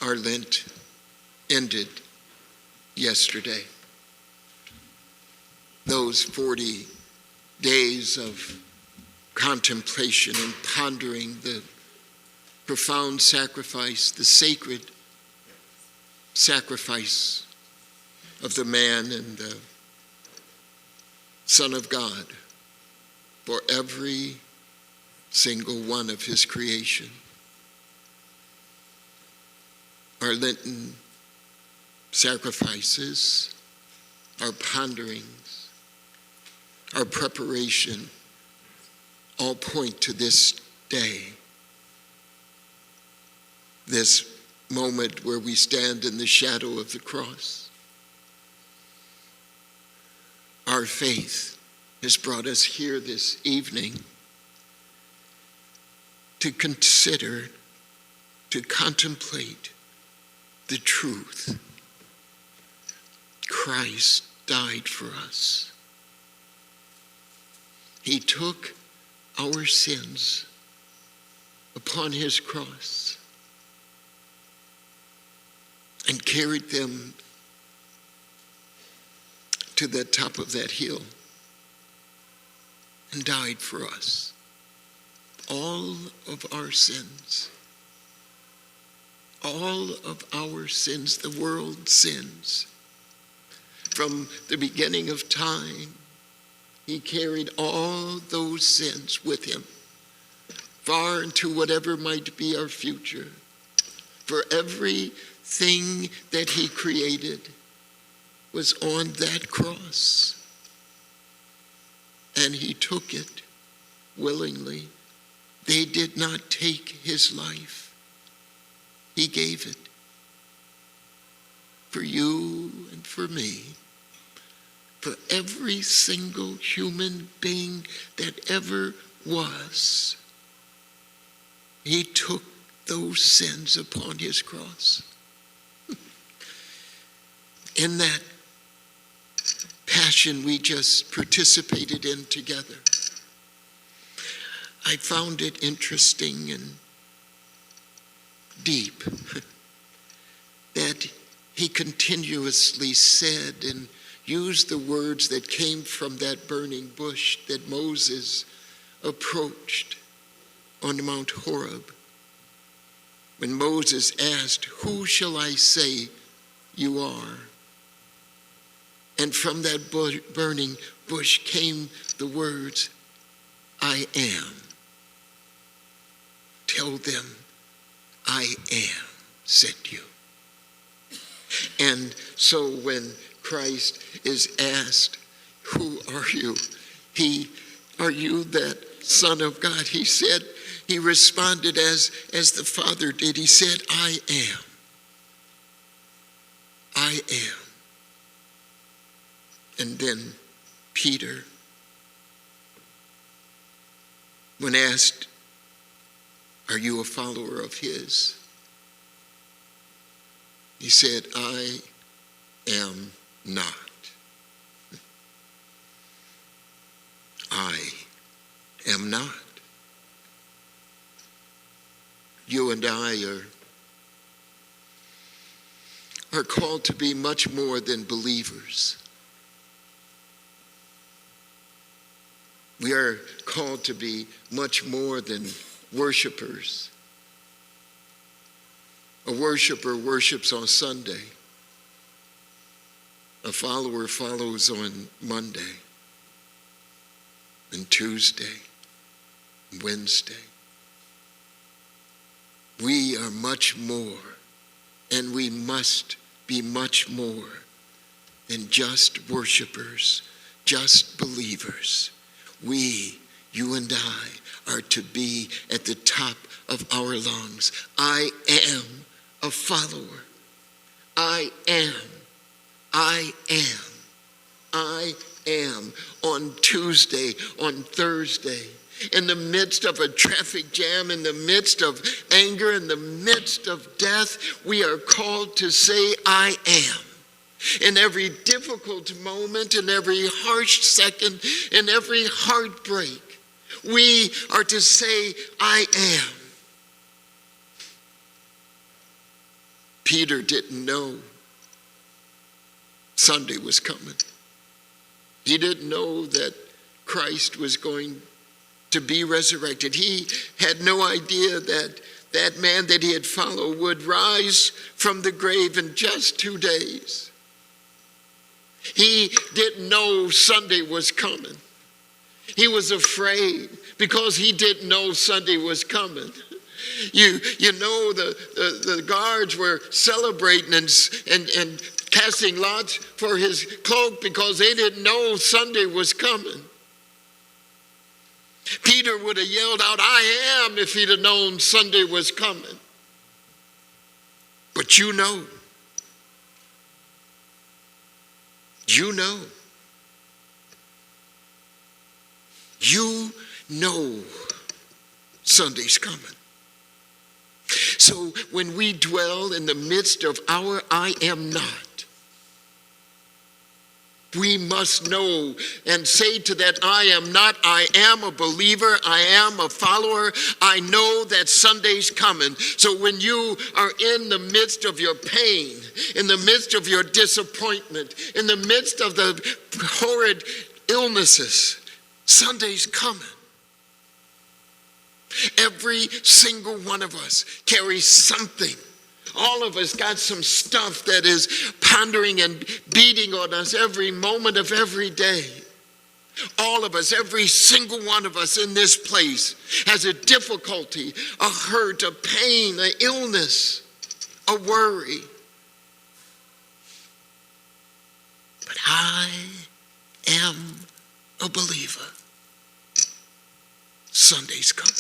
Our Lent ended yesterday. Those 40 days of contemplation and pondering the profound sacrifice, the sacred sacrifice of the man and the Son of God for every single one of his creation. Our Lenten sacrifices, our ponderings, our preparation all point to this day, this moment where we stand in the shadow of the cross. Our faith has brought us here this evening to consider, to contemplate the truth. Christ died for us. He took our sins upon his cross and carried them to the top of that hill and died for us. All of our sins, all of our sins, the world's sins, from the beginning of time, he carried all those sins with him, far into whatever might be our future. For everything that he created was on that cross, and he took it willingly. They did not take his life. He gave it for you and for me, for every single human being that ever was. He took those sins upon his cross. In that passion we just participated in together, I found it interesting and deep that he continuously said and used the words that came from that burning bush that Moses approached on Mount Horeb. When Moses asked, "Who shall I say you are?" And from that burning bush came the words, "I am." Tell them, "I am sent you." And so when Christ is asked, "Who are you?" "Are you that Son of God?" He responded as the Father did. He said, "I am. I am." And then Peter, when asked, "Are you a follower of his?" he said, "I am not. I am not." You and I are called to be much more than believers. We are called to be much more than worshipers. A worshiper worships on Sunday. A follower follows on Monday and Tuesday and Wednesday. We are much more, and we must be much more than just worshipers, just believers. We, you and I, are to be at the top of our lungs. I am a follower. I am. I am. I am. On Tuesday, on Thursday, in the midst of a traffic jam, in the midst of anger, in the midst of death, we are called to say, "I am." In every difficult moment, in every harsh second, in every heartbreak, we are to say, "I am." Peter didn't know Sunday was coming. He didn't know that Christ was going to be resurrected. He had no idea that that man that he had followed would rise from the grave in just 2 days. He didn't know Sunday was coming. He was afraid because he didn't know Sunday was coming. You know, the guards were celebrating and casting lots for his cloak because they didn't know Sunday was coming. Peter would have yelled out, "I am," if he'd have known Sunday was coming. But you know Sunday's coming. So when we dwell in the midst of our I am not, we must know and say to that I am not, I am a believer, I am a follower, I know that Sunday's coming. So when you are in the midst of your pain, in the midst of your disappointment, in the midst of the horrid illnesses, Sunday's coming. Every single one of us carries something. All of us got some stuff that is pondering and beating on us every moment of every day. All of us, every single one of us in this place has a difficulty, a hurt, a pain, an illness, a worry. But I am a believer. Sunday's coming.